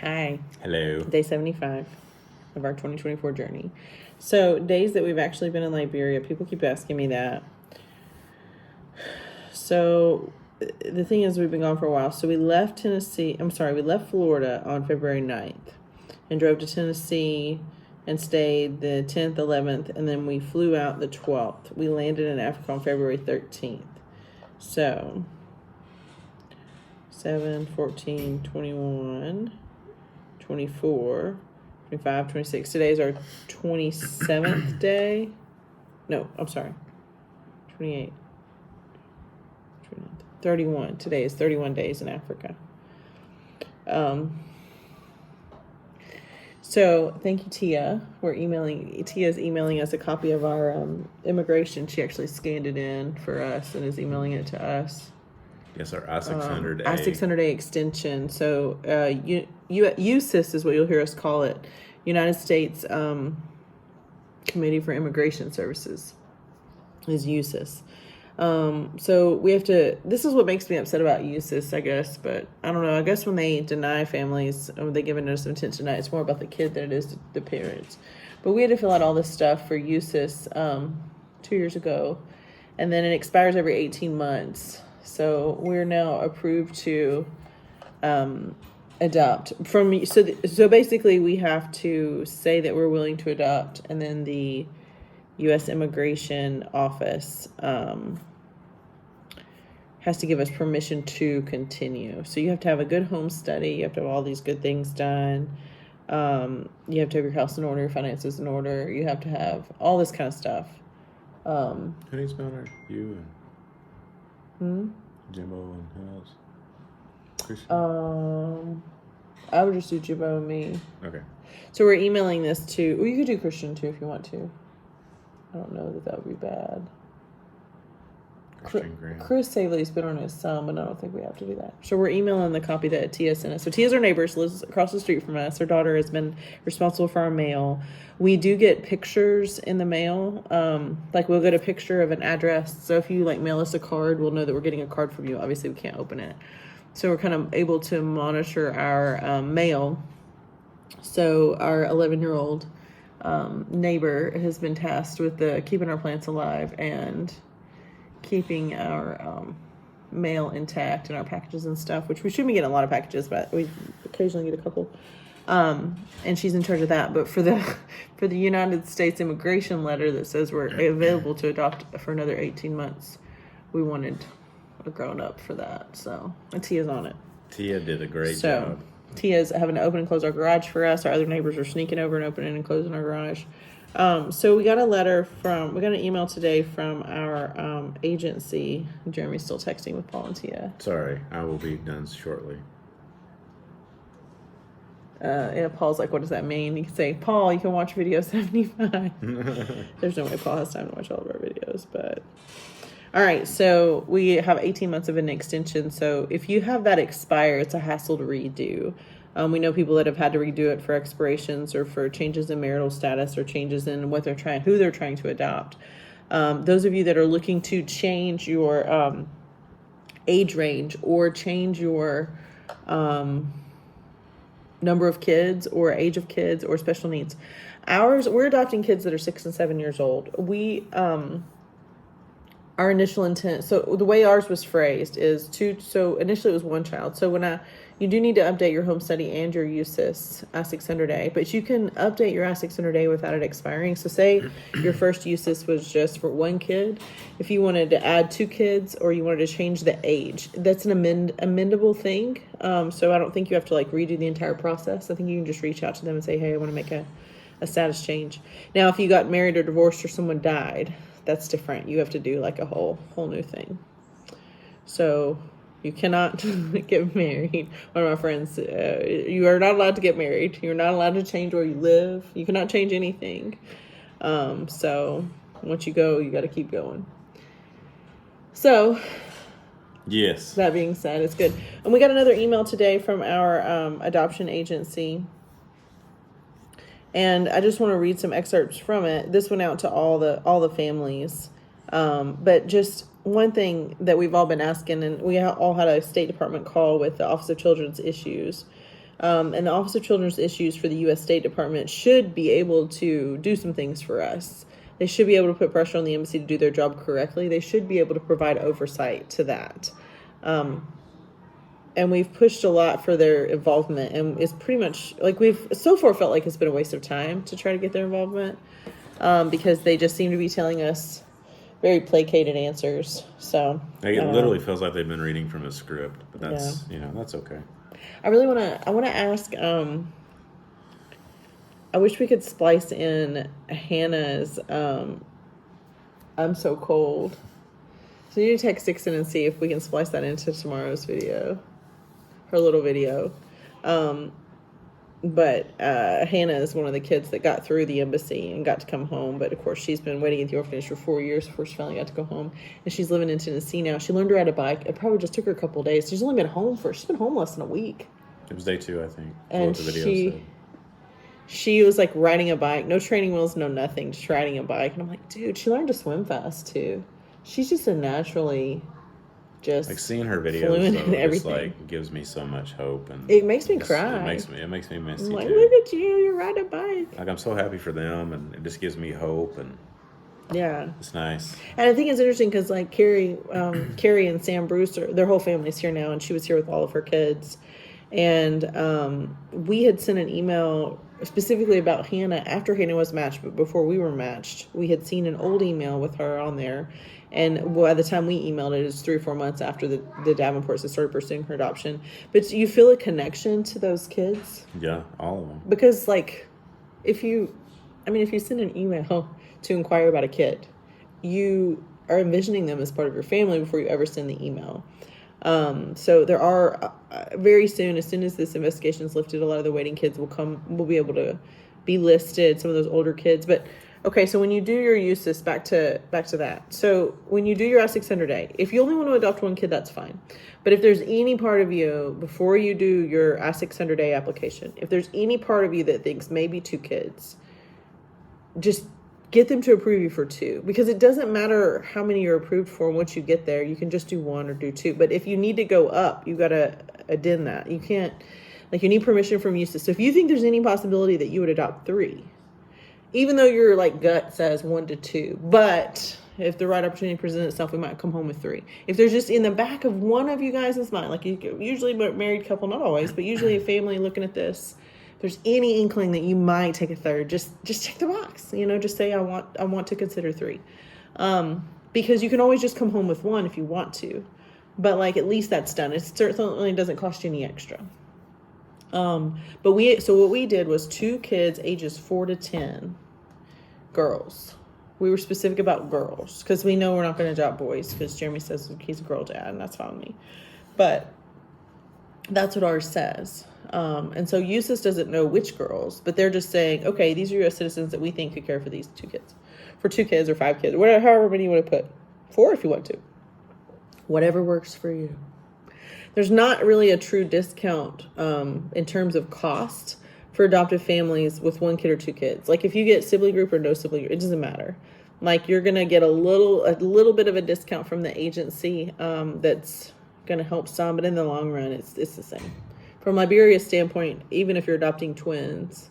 Hi. Hello. Day 75 of our 2024 journey. So, days that we've actually been in Liberia, people keep asking me that. So, the thing is, we've been gone for a while. So, we left Florida on February 9th and drove to Tennessee and stayed the 10th, 11th, and then we flew out the 12th. We landed in Africa on February 13th. So, 7, 14, 21, 24, 25, 26. Today's our 27th day. No, I'm sorry. 28, 29, 31. Today is 31 days in Africa. So thank you, Tia. Tia's emailing us a copy of our immigration. She actually scanned it in for us and is emailing it to us. Yes, our I-600A. I-600A extension. So USIS is what you'll hear us call it. United States Committee for Immigration Services is USIS. So we have to, this is what makes me upset about USIS, I guess, but I don't know. I guess when they deny families, they give a notice of intent to deny, it's more about the kid than it is the parents. But we had to fill out all this stuff for USIS 2 years ago, and then it expires every 18 months. So we're now approved to adopt from. So basically, we have to say that we're willing to adopt, and then the U.S. Immigration Office has to give us permission to continue. So you have to have a good home study. You have to have all these good things done. You have to have your house in order, your finances in order. You have to have all this kind of stuff. Who needs better? You and Jimbo and who else? Christian? I would just do Jimbo and me. Okay. So we're emailing this to, well, you could do Christian too if you want to. I don't know that would be bad. Chris Saley's been on his some, but I don't think we have to do that. So we're emailing the copy that Tia sent us. So Tia's our neighbor. She lives across the street from us. Her daughter has been responsible for our mail. We do get pictures in the mail. Like we'll get a picture of an address. So if you mail us a card, we'll know that we're getting a card from you. Obviously, we can't open it. So we're kind of able to monitor our mail. So our 11-year-old neighbor has been tasked with keeping our plants alive and keeping our mail intact and our packages and stuff, which we shouldn't be getting a lot of packages, but we occasionally get a couple. And she's in charge of that. But for the United States immigration letter that says we're available to adopt for another 18 months, we wanted a grown-up for that. So, and Tia's on it. Tia did a great job. Tia's having to open and close our garage for us. Our other neighbors are sneaking over and opening and closing our garage. So we got an email today from our agency. Jeremy's still texting with Paul and Tia. Sorry, I will be done shortly. Paul's like, what does that mean? You can say, Paul, you can watch video 75. There's no way Paul has time to watch all of our videos, but... All right, so we have 18 months of an extension. So if you have that expire, it's a hassle to redo. We know people that have had to redo it for expirations or for changes in marital status or changes in who they're trying to adopt. Those of you that are looking to change your age range or change your number of kids or age of kids or special needs. We're adopting kids that are 6 and 7 years old. Our initial intent, so the way ours was phrased is so initially it was one child. So you do need to update your home study and your USIS I-600A, but you can update your I-600A without it expiring. So say your first USIS was just for one kid. If you wanted to add 2 kids or you wanted to change the age, that's an amendable thing. So I don't think you have to redo the entire process. I think you can just reach out to them and say, hey, I want to make a status change. Now, if you got married or divorced or someone died, that's different. You have to do a whole new thing. So you cannot get married. One of my friends, you are not allowed to get married. You're not allowed to change where you live. You cannot change anything. So once you go, you got to keep going. So yes. That being said, it's good. And we got another email today from our adoption agency. And I just want to read some excerpts from it. This went out to all the families. But just one thing that we've all been asking, and we all had a State Department call with the Office of Children's Issues. And the Office of Children's Issues for the U.S. State Department should be able to do some things for us. They should be able to put pressure on the embassy to do their job correctly. They should be able to provide oversight to that. And we've pushed a lot for their involvement, and it's pretty much like we've so far felt like it's been a waste of time to try to get their involvement, because they just seem to be telling us very placated answers. So it literally feels like they've been reading from a script, but that's that's okay. I want to ask. I wish we could splice in Hannah's. I'm so cold. So you text Dixon and see if we can splice that into tomorrow's video. Her little video. But Hannah is one of the kids that got through the embassy and got to come home. But of course, she's been waiting at the orphanage for 4 years before she finally got to go home. And she's living in Tennessee now. She learned to ride a bike. It probably just took her a couple of days. She's only been home she's been home less than a week. It was day 2, I think. And what the video said. She was like riding a bike, no training wheels, no nothing, just riding a bike. And I'm like, dude, she learned to swim fast too. She's just a naturally just like seeing her videos though, just like gives me so much hope, and it makes me cry. It makes me miss you like, too. Look at you're riding a bike. Like I'm so happy for them, and it just gives me hope, and yeah, it's nice. And I think it's interesting because like Carrie and Sam Brewster, their whole family's here now, and she was here with all of her kids. And we had sent an email specifically about Hannah after Hannah was matched, but before we were matched, we had seen an old email with her on there. And by the time we emailed it, it's 3 or 4 months after the Davenports had started pursuing her adoption. But you feel a connection to those kids? Yeah, all of them. Because like, if you send an email to inquire about a kid, you are envisioning them as part of your family before you ever send the email. So there are very soon, as soon as this investigation is lifted, a lot of the waiting kids will be able to be listed, some of those older kids. But okay, so when you do your USIS, back to that. So when you do your I-600A, if you only want to adopt one kid, that's fine. But if there's any part of you, before you do your I-600A application, if there's any part of you that thinks maybe 2 kids, just get them to approve you for 2, because it doesn't matter how many you're approved for. Once you get there, you can just do 1 or do 2. But if you need to go up, you got to addend that. You can't, like, you need permission from USIS. So if you think there's any possibility that you would adopt 3, even though your like gut says 1 to 2, but if the right opportunity presents itself, we might come home with 3. If there's just in the back of one of you guys' mind, like usually a married couple, not always, but usually a family looking at this, if there's any inkling that you might take a 3rd, just check the box. Just say I want to consider 3, because you can always just come home with 1 if you want to, but like at least that's done. It certainly doesn't cost you any extra. But what we did was 2 kids ages 4 to 10, girls. We were specific about girls because we know we're not going to adopt boys, because Jeremy says he's a girl dad, and that's fine with me. But that's what ours says. And so USIS doesn't know which girls, but they're just saying, okay, these are U.S. citizens that we think could care for these 2 kids, for 2 kids or 5 kids, whatever, however many you want to put, 4 if you want to, whatever works for you. There's not really a true discount in terms of cost for adoptive families with 1 kid or 2 kids. Like if you get sibling group or no sibling group, it doesn't matter. Like you're gonna get a little bit of a discount from the agency that's gonna help some, but in the long run, it's the same. From Liberia's standpoint, even if you're adopting twins,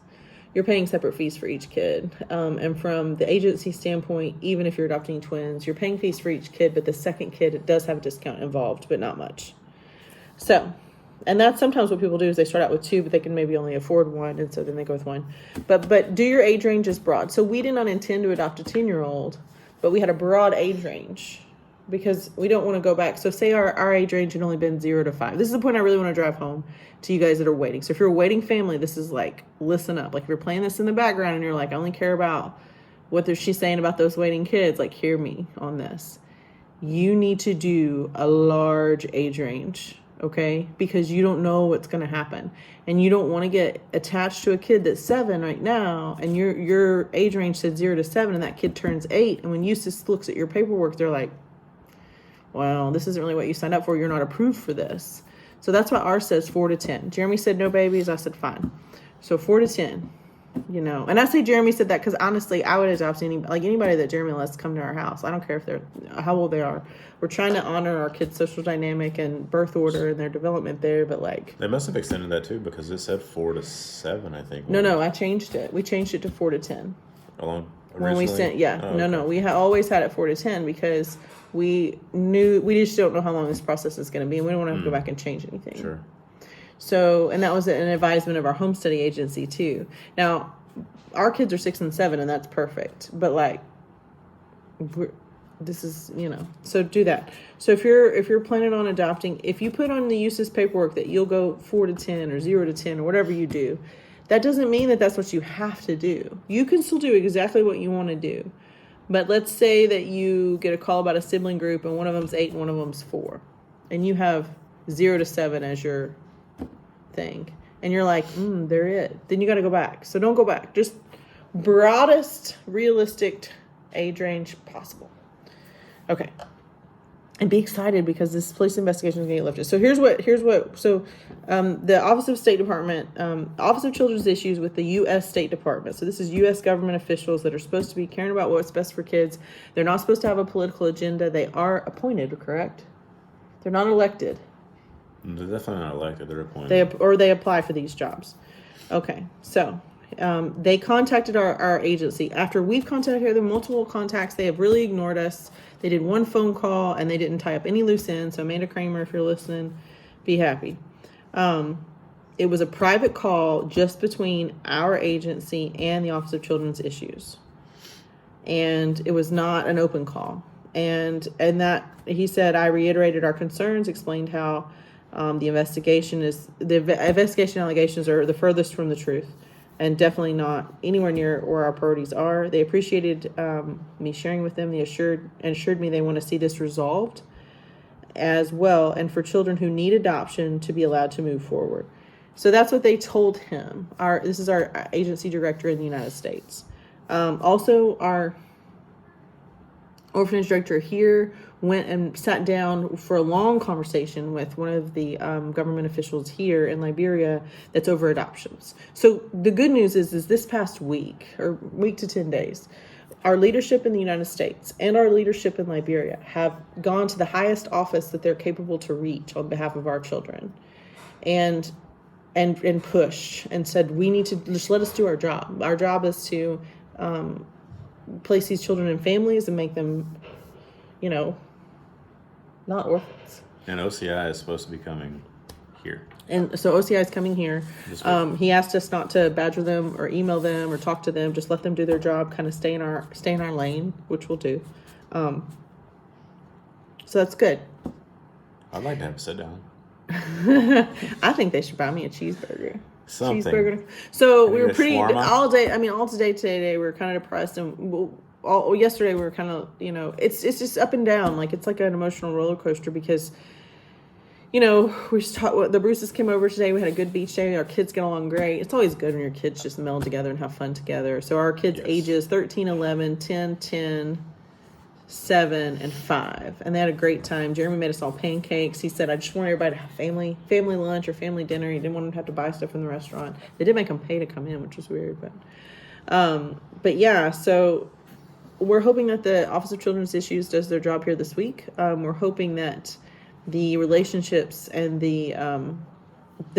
you're paying separate fees for each kid. And from the agency standpoint, even if you're adopting twins, you're paying fees for each kid, but the second kid, it does have a discount involved, but not much. So, and that's sometimes what people do is they start out with 2, but they can maybe only afford 1, and so then they go with 1. But do your age range is broad. So we did not intend to adopt a 10-year-old, but we had a broad age range because we don't want to go back. So say our age range had only been 0 to 5. This is the point I really want to drive home to you guys that are waiting. So if you're a waiting family, this is like, listen up. Like if you're playing this in the background and you're like, I only care about what she's saying about those waiting kids, like hear me on this. You need to do a large age range. Okay, because you don't know what's going to happen, and you don't want to get attached to a kid that's 7 right now, and your age range said 0 to 7, and that kid turns 8, and when USIS looks at your paperwork, they're like, "Well, this isn't really what you signed up for. You're not approved for this." So that's why ours says 4 to 10. Jeremy said no babies. I said fine. So 4 to 10. And I say Jeremy said that because honestly, I would adopt anybody that Jeremy lets come to our house. I don't care if they're how old they are. We're trying to honor our kids' social dynamic and birth order and their development there, but they must have extended that too because it said 4 to 7, I think. No, I changed it. We changed it to 4 to 10. Alone. When we sent, okay. we always had it 4 to 10 because we just don't know how long this process is going to be, and we don't want to have to go back and change anything. Sure. So, and that was an advisement of our home study agency too. Now, our kids are 6 and 7, and that's perfect. But this is, so do that. So if you're planning on adopting, if you put on the uses paperwork that you'll go 4 to 10 or 0 to 10 or whatever you do, that doesn't mean that that's what you have to do. You can still do exactly what you want to do. But let's say that you get a call about a sibling group and one of them's 8 and one of them's 4. And you have 0 to 7 as your thing. And you're like, they're it. Then you got to go back. So don't go back. Just broadest, realistic age range possible. Okay. And be excited because this police investigation is going to get lifted. So the Office of State Department, Office of Children's Issues with the U.S. State Department. So this is U.S. government officials that are supposed to be caring about what's best for kids. They're not supposed to have a political agenda. They are appointed, correct? They're not elected. They're definitely not elected. They're appointed. They apply for these jobs. Okay, so they contacted our agency. After we've contacted them, multiple contacts, they have really ignored us. They did one phone call, and they didn't tie up any loose ends. So Amanda Kramer, if you're listening, be happy. It was a private call just between our agency and the Office of Children's Issues. And it was not an open call. And that, he said, I reiterated our concerns, explained how the investigation allegations are the furthest from the truth and definitely not anywhere near where our priorities are. They appreciated me sharing with them. They assured me they want to see this resolved as well, and for children who need adoption to be allowed to move forward. So that's what they told him. This is our agency director in the United States. Also, our orphanage director here went and sat down for a long conversation with one of the government officials here in Liberia that's over adoptions. So the good news is this past week to 10 days, our leadership in the United States and our leadership in Liberia have gone to the highest office that they're capable to reach on behalf of our children and pushed and said, we need to just let us do our job. Our job is to place these children in families and make them, not orphans. And OCI is supposed to be coming here. And so OCI is coming here. He asked us not to badger them or email them or talk to them. Just let them do their job, kind of stay in our lane, which we'll do. So that's good. I'd like to have a sit down. I think they should buy me a cheeseburger. Something. Cheeseburger. So we were pretty shawarma? all day. I mean, all today we were kind of depressed, and yesterday we were kind of, it's just up and down. Like it's like an emotional roller coaster because, we just the Bruces came over today. We had a good beach day. Our kids get along great. It's always good when your kids just meld together and have fun together. So our kids ages 13, 11, 10, 10, 7, and 5. And they had a great time. Jeremy made us all pancakes. He said, I just want everybody to have family lunch or family dinner. He didn't want them to have to buy stuff from the restaurant. They did make them pay to come in, which was weird. But yeah, so we're hoping that the Office of Children's Issues does their job here this week. We're hoping that the relationships and the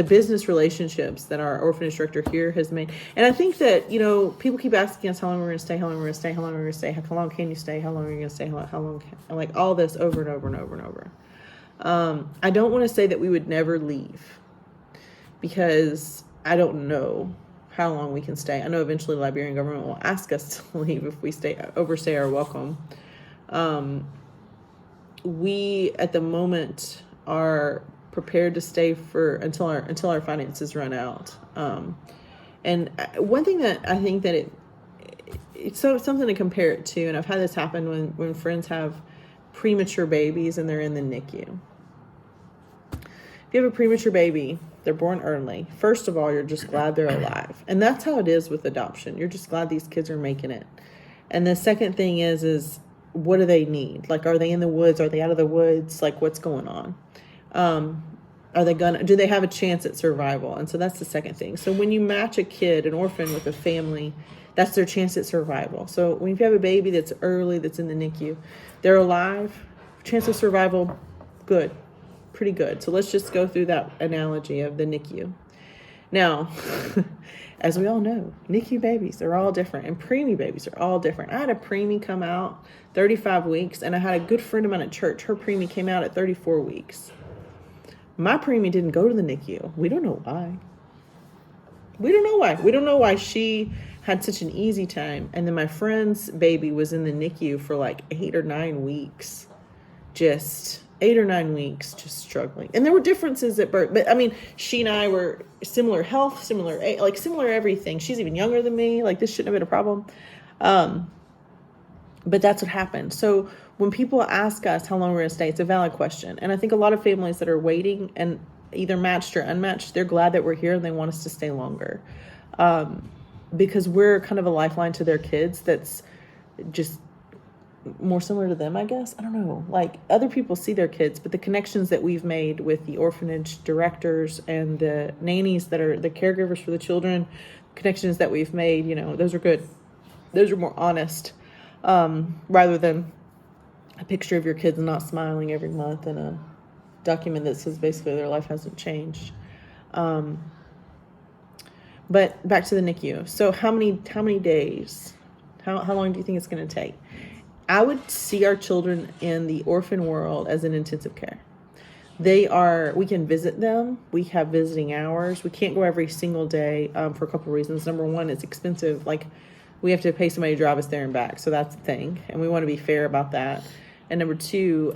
business relationships that our orphanage director here has made. And I think that, people keep asking us how long we're going to stay, how long we're going to stay, how long we're going to stay, how long can you stay, how long are you going to stay, how long like all this over and over and over and over. I don't want to say that we would never leave because I don't know how long we can stay. I know eventually the Liberian government will ask us to leave if we overstay our welcome. We at the moment are prepared to stay until our finances run out. And one thing that I think that it's something to compare it to, and I've had this happen when friends have premature babies and they're in the NICU. If you have a premature baby, they're born early. First of all, you're just glad they're alive. And that's how it is with adoption. You're just glad these kids are making it. And the second thing is what do they need? Like, are they in the woods? Are they out of the woods? Like, what's going on? do they have a chance at survival? And so that's the second thing. So when you match a kid, an orphan, with a family, that's their chance at survival. So when you have a baby that's early, that's in the NICU, they're alive, chance of survival, good, pretty good. So let's just go through that analogy of the NICU. Now, as we all know, NICU babies are all different, and preemie babies are all different. I had a preemie come out 35 weeks, and I had a good friend of mine at church. Her preemie came out at 34 weeks. My preemie didn't go to the NICU. We don't know why. We don't know why she had such an easy time. And then my friend's baby was in the NICU for like 8 or 9 weeks. Just 8 or 9 weeks, just struggling. And there were differences at birth. But I mean, she and I were similar health, similar everything. She's even younger than me. Like, this shouldn't have been a problem. But that's what happened. So when people ask us how long we're going to stay, it's a valid question. And I think a lot of families that are waiting and either matched or unmatched, they're glad that we're here and they want us to stay longer. Because we're kind of a lifeline to their kids that's just more similar to them, I guess. I don't know. Like, other people see their kids, but the connections that we've made with the orphanage directors and the nannies that are the caregivers for the children, connections that we've made, those are good. Those are more honest, rather than a picture of your kids not smiling every month and a document that says basically their life hasn't changed. But back to the NICU. So how many days? How long do you think it's going to take? I would see our children in the orphan world as in intensive care. We can visit them. We have visiting hours. We can't go every single day for a couple of reasons. Number one, it's expensive. Like, we have to pay somebody to drive us there and back. So that's the thing. And we want to be fair about that. And number two,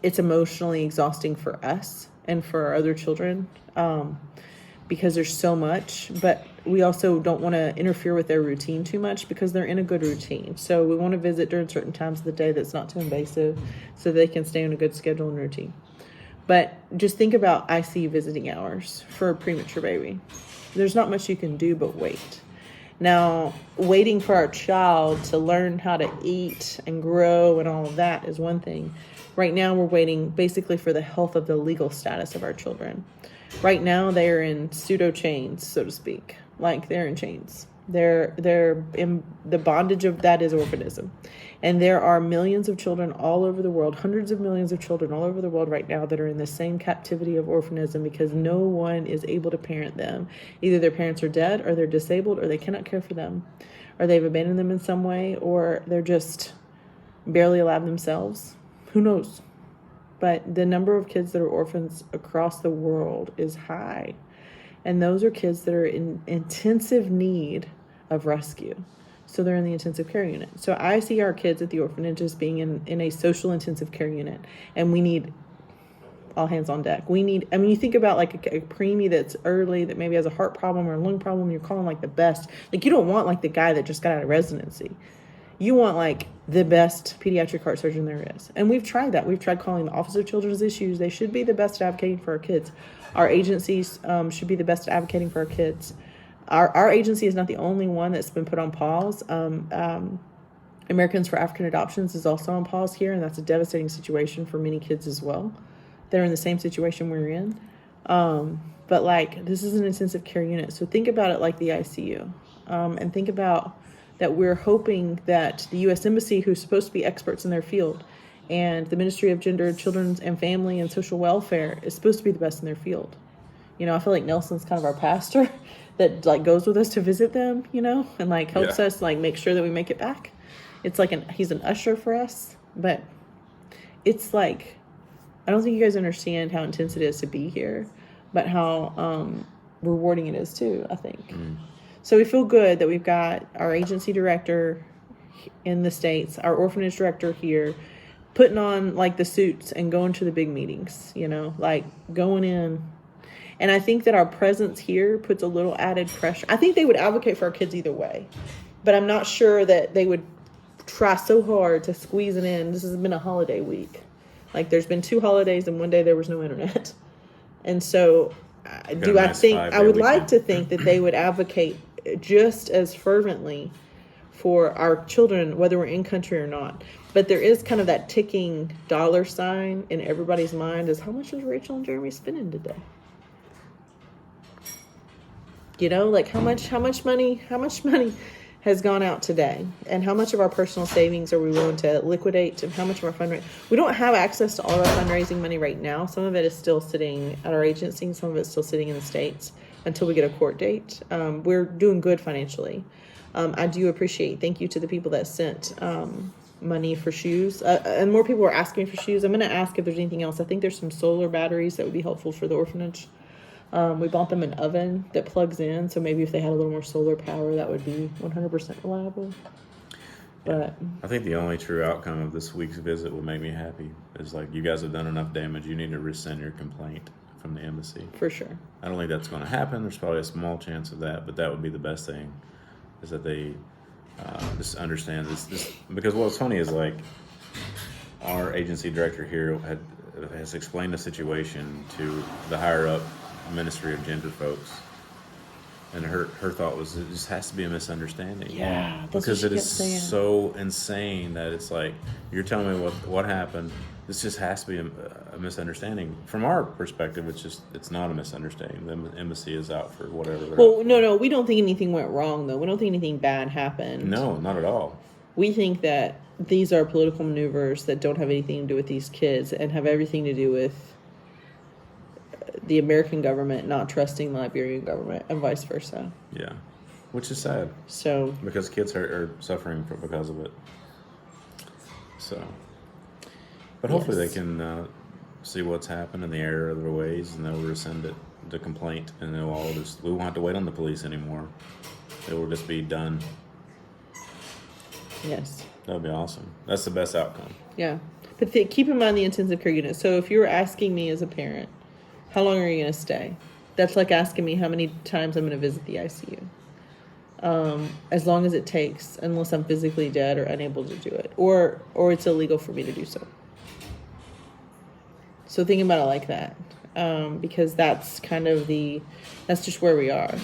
it's emotionally exhausting for us and for our other children because there's so much. But we also don't want to interfere with their routine too much because they're in a good routine. So we want to visit during certain times of the day that's not too invasive so they can stay on a good schedule and routine. But just think about ICU visiting hours for a premature baby. There's not much you can do but wait. Now, waiting for our child to learn how to eat and grow and all of that is one thing. Right now, we're waiting basically for the health of the legal status of our children. Right now, they are in pseudo chains, so to speak. Like, they're in chains. They're in the bondage of that is orphanism. And there are millions of children all over the world, hundreds of millions of children all over the world right now that are in the same captivity of orphanism because no one is able to parent them. Either their parents are dead, or they're disabled, or they cannot care for them, or they've abandoned them in some way, or they're just barely alive themselves. Who knows? But the number of kids that are orphans across the world is high. And those are kids that are in intensive need of rescue. So they're in the intensive care unit. So I see our kids at the orphanage as being in a social intensive care unit. And we need all hands on deck. You think about like a preemie that's early, that maybe has a heart problem or a lung problem, and you're calling like the best. Like, you don't want like the guy that just got out of residency. You want like the best pediatric heart surgeon there is. And we've tried that. We've tried calling the Office of Children's Issues. They should be the best at advocating for our kids. Our agencies should be the best at advocating for our kids. Our agency is not the only one that's been put on pause. Americans for African Adoptions is also on pause here, and that's a devastating situation for many kids as well. They're in the same situation we're in. But like, this is an intensive care unit. So think about it like the ICU. And think about that we're hoping that the U.S. Embassy, who's supposed to be experts in their field, and the Ministry of Gender, Children's and Family and Social Welfare is supposed to be the best in their field. I feel like Nelson's kind of our pastor that like goes with us to visit them, and like helps us like make sure that we make it back. It's like he's an usher for us, but it's like, I don't think you guys understand how intense it is to be here, but how rewarding it is too, I think. So we feel good that we've got our agency director in the States, our orphanage director here, putting on like the suits and going to the big meetings, like going in. And I think that our presence here puts a little added pressure. I think they would advocate for our kids either way, but I'm not sure that they would try so hard to squeeze it in. This has been a holiday week. Like, there's been 2 holidays and one day there was no internet. And so I would like to think that they would advocate just as fervently for our children, whether we're in country or not. But there is kind of that ticking dollar sign in everybody's mind is how much is Rachel and Jeremy spending today? You know, like how much money has gone out today, and how much of our personal savings are we willing to liquidate, and how much of our fundraising. We don't have access to all of our fundraising money right now. Some of it is still sitting at our agency, and some of it's still sitting in the States until we get a court date. We're doing good financially. I do appreciate, thank you to the people that sent money for shoes, and more people are asking for shoes. I'm going to ask if there's anything else. I think there's some solar batteries that would be helpful for the orphanage. We bought them an oven that plugs in, so maybe if they had a little more solar power, that would be 100% reliable. But I think the only true outcome of this week's visit will make me happy is like, you guys have done enough damage. You need to rescind your complaint from the embassy. For sure. I don't think that's going to happen. There's probably a small chance of that, but that would be the best thing, is that they just understand this. Because what's funny is, like, our agency director here has explained the situation to the higher up Ministry of Gender folks, and her thought was, it just has to be a misunderstanding. Yeah, because it is so insane that it's like, you're telling me what happened. This just has to be a misunderstanding. From our perspective, it's not a misunderstanding. The embassy is out for whatever. Well, no, we don't think anything went wrong, though. We don't think anything bad happened. No, not at all. We think that these are political maneuvers that don't have anything to do with these kids and have everything to do with the American government not trusting the Liberian government and vice versa. Yeah, which is sad. So because kids are suffering because of it. So, but hopefully they can see what's happened in the error of their ways, and they'll rescind the complaint, and we won't have to wait on the police anymore. It will just be done. Yes. That would be awesome. That's the best outcome. Yeah, but keep in mind the intensive care unit. So if you were asking me as a parent, how long are you going to stay? That's like asking me how many times I'm going to visit the ICU. As long as it takes, unless I'm physically dead or unable to do it, or it's illegal for me to do so. So think about it like that, because that's kind of that's just where we are.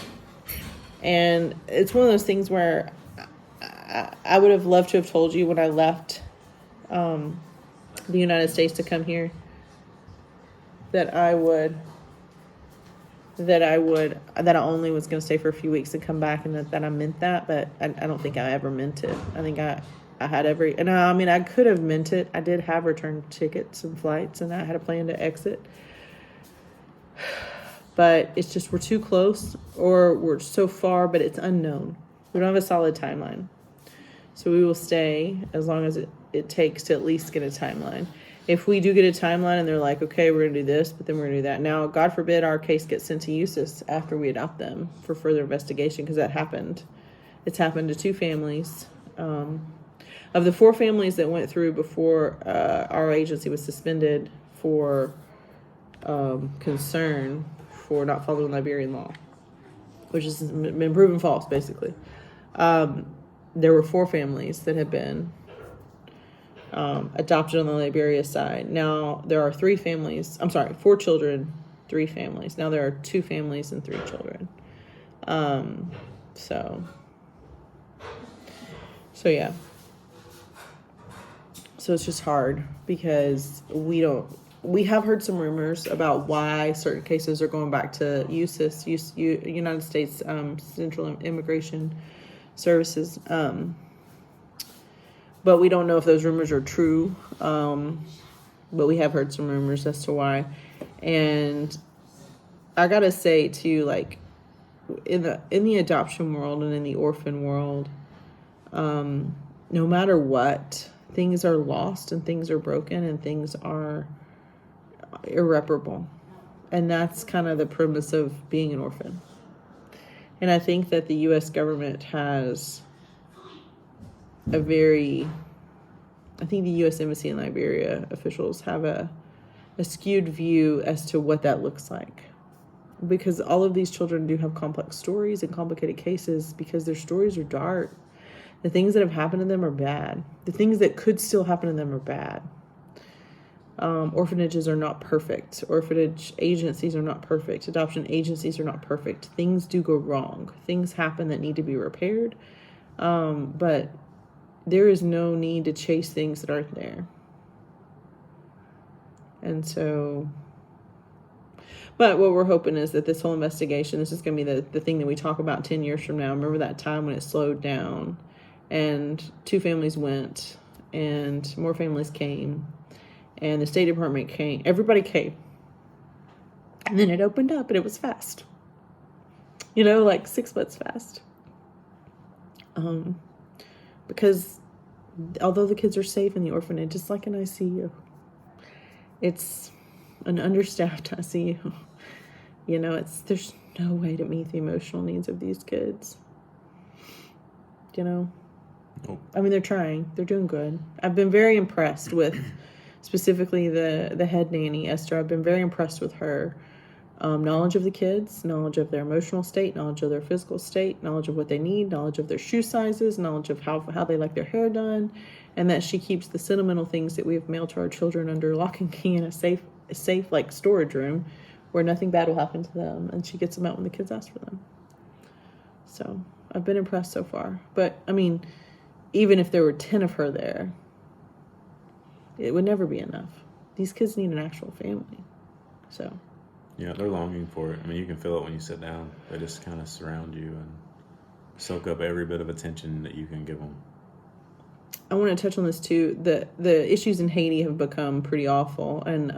And it's one of those things where I would have loved to have told you when I left the United States to come here that I only was going to stay for a few weeks and come back, and that I meant that, but I don't think I ever meant it. I think I had I could have meant it. I did have return tickets and flights, and I had a plan to exit. But it's just, we're too close, or we're so far, but it's unknown. We don't have a solid timeline. So we will stay as long as it takes to at least get a timeline. If we do get a timeline and they're like, okay, we're going to do this, but then we're going to do that. Now, God forbid our case gets sent to USIS after we adopt them for further investigation, because that happened. It's happened to 2 families. Of the 4 families that went through before our agency was suspended for concern for not following Liberian law, which has been proven false, basically. There were 4 families that had been adopted on the Liberia side. Now there are 4 children, 3 families. Now there are 2 families and 3 children. So yeah. So it's just hard because we have heard some rumors about why certain cases are going back to USIS, United States Central Immigration Services. But we don't know if those rumors are true. But we have heard some rumors as to why. And I gotta say too, like in the adoption world and in the orphan world, no matter what, things are lost and things are broken and things are irreparable. And that's kind of the premise of being an orphan. And I think that the U.S. government has I think the U.S. Embassy in Liberia officials have a skewed view as to what that looks like. Because all of these children do have complex stories and complicated cases, because their stories are dark. The things that have happened to them are bad. The things that could still happen to them are bad. Orphanages are not perfect. Orphanage agencies are not perfect. Adoption agencies are not perfect. Things do go wrong. Things happen that need to be repaired. But there is no need to chase things that aren't there. And so, but what we're hoping is that this whole investigation, this is going to be the thing that we talk about 10 years from now. Remember that time when it slowed down and 2 families went and more families came and the State Department came. Everybody came. And then it opened up and it was fast. Like 6 months fast. Because although the kids are safe in the orphanage, it's like an ICU. It's an understaffed ICU. There's no way to meet the emotional needs of these kids. Nope. I mean, they're trying. They're doing good. I've been very impressed with, specifically the head nanny, Esther. I've been very impressed with her knowledge of the kids, knowledge of their emotional state, knowledge of their physical state, knowledge of what they need, knowledge of their shoe sizes, knowledge of how they like their hair done, and that she keeps the sentimental things that we have mailed to our children under lock and key in a safe like storage room where nothing bad will happen to them, and she gets them out when the kids ask for them. So I've been impressed so far. But I mean, even if there were 10 of her there, it would never be enough. These kids need an actual family. So yeah, they're longing for it. I mean, you can feel it when you sit down. They just kind of surround you and soak up every bit of attention that you can give them. I want to touch on this too. The issues in Haiti have become pretty awful, and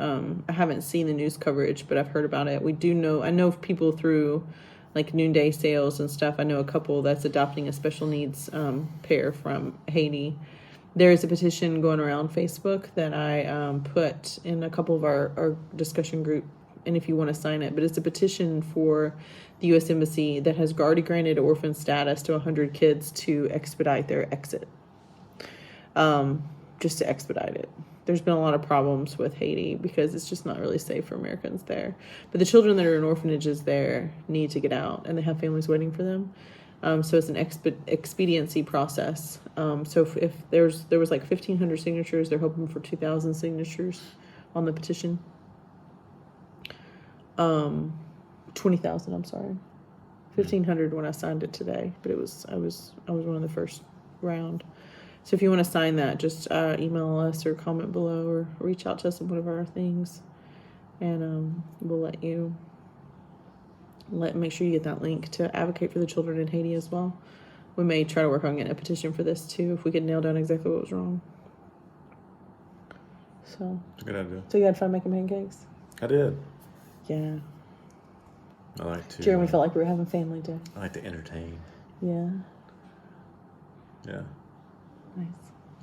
I haven't seen the news coverage, but I've heard about it. I know people through like noonday sales and stuff. I know a couple that's adopting a special needs pair from Haiti. There is a petition going around Facebook that I put in a couple of our discussion group, and if you want to sign it, but it's a petition for the U.S. Embassy that has already granted orphan status to 100 kids to expedite their exit. Just to expedite it. There's been a lot of problems with Haiti because it's just not really safe for Americans there. But the children that are in orphanages there need to get out, and they have families waiting for them. So it's an expediency process. So if there was like 1,500 signatures, they're hoping for 2,000 signatures on the petition. 20,000. I'm sorry, 1,500 when I signed it today, but I was one of the first round. So if you want to sign that, just email us or comment below or reach out to us on one of our things, and we'll make sure you get that link to advocate for the children in Haiti as well. We may try to work on getting a petition for this too if we could nail down exactly what was wrong. So It's a good idea. So you had fun making pancakes? I did. Yeah. I like to. Jeremy felt like we were having family day. I like to entertain. Yeah. Yeah. Nice.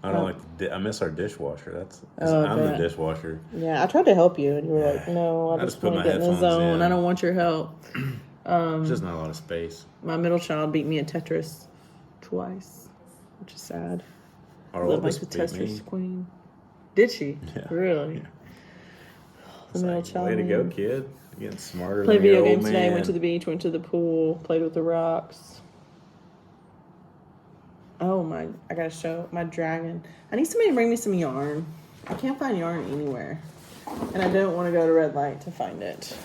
I don't like. I miss our dishwasher. I'm the dishwasher. Yeah, I tried to help you, and you were like, "No, I just want to get in the zone. in. I don't want your help." There's just not a lot of space. My middle child beat me at Tetris twice, which is sad. Our Lived like oldest the beat Tetris me. queen. Did she? Yeah. Really? Yeah. The middle child. Way to go, man. kid! You're getting smarter Played than your video old games man. today. Went to the beach. Went to the pool. Played with the rocks. Oh I gotta show my dragon. I need somebody to bring me some yarn. I can't find yarn anywhere, and I don't want to go to Red Light to find it.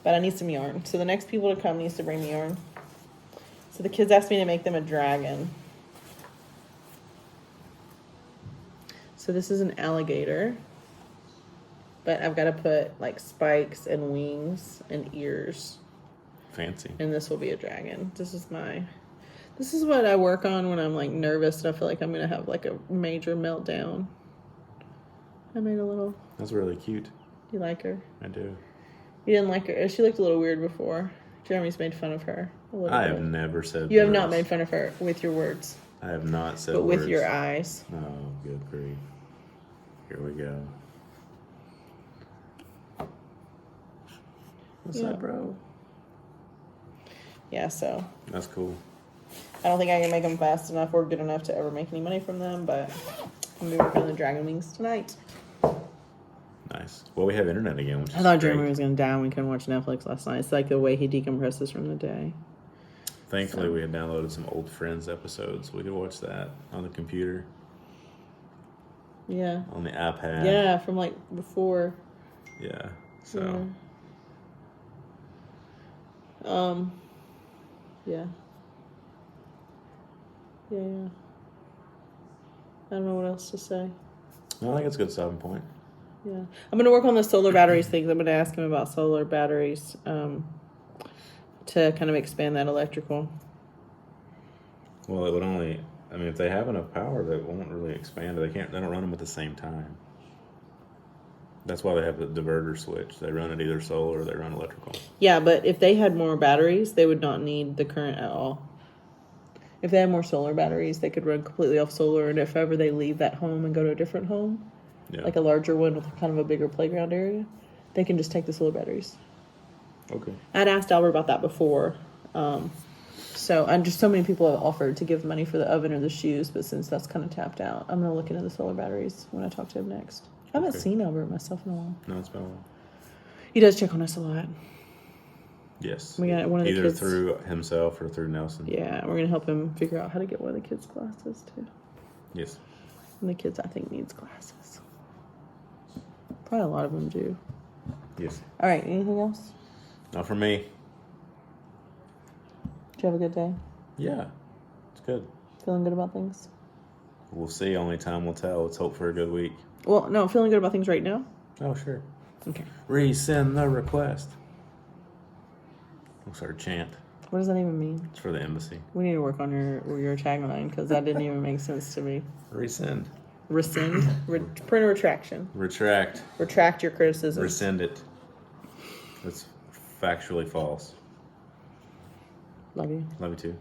But I need some yarn. So the next people to come needs to bring me yarn. So the kids asked me to make them a dragon. So this is an alligator, but I've got to put like spikes and wings and ears. Fancy. And this will be a dragon. This is what I work on when I'm like nervous and I feel like I'm gonna have like a major meltdown. I made a little. That's really cute. You like her? I do. You didn't like her. She looked a little weird before. Jeremy's made fun of her a little I bit. have never said. You have not made fun of her with your words. I have not said. But with words. your eyes. Oh, good grief! Here we go. What's Yeah. up, bro? Yeah, so That's cool. I don't think I can make them fast enough or good enough to ever make any money from them, but I'm gonna be working on the dragon wings tonight. Nice. Well, we have internet again, which is I thought great. Jeremy was gonna die when we couldn't watch Netflix last night. It's like the way he decompresses from the day. Thankfully, we had downloaded some old Friends episodes. We could watch that on the computer, Yeah. on the iPad. Yeah, from like before. Yeah. So. Yeah. Yeah. I don't know what else to say. I think it's a good stopping point. Yeah. I'm going to work on the solar batteries things. I'm going to ask him about solar batteries to kind of expand that electrical. Well, it would only, I mean, if they have enough power, they won't really expand it. They don't run them at the same time. That's why they have the diverter switch. They run it either solar or they run electrical. Yeah, but if they had more batteries, they would not need the current at all. If they had more solar batteries, they could run completely off solar. And if ever they leave that home and go to a different home, like a larger one with kind of a bigger playground area, they can just take the solar batteries. Okay. I'd asked Albert about that before. And just so many people have offered to give money for the oven or the shoes, but since that's kind of tapped out, I'm going to look into the solar batteries when I talk to him next. I haven't seen Albert myself in a while. No, it's been a while. He does check on us a lot. Yes. We got one of the either kids through himself or through Nelson. Yeah, we're gonna help him figure out how to get one of the kids' glasses too. Yes. And the kids, I think, needs glasses. Probably a lot of them do. Yes. All right. Anything else? Not for me. Did you have a good day? Yeah, it's good. Feeling good about things? We'll see. Only time will tell. Let's hope for a good week. Well, no, feeling good about things right now. Oh, sure. Okay. Resend the request. We'll start a chant. What does that even mean? It's for the embassy. We need to work on your tagline because that didn't even make sense to me. Resend. Rescind. Print a retraction. Retract. Retract your criticism. Rescind it. It's factually false. Love you. Love you too.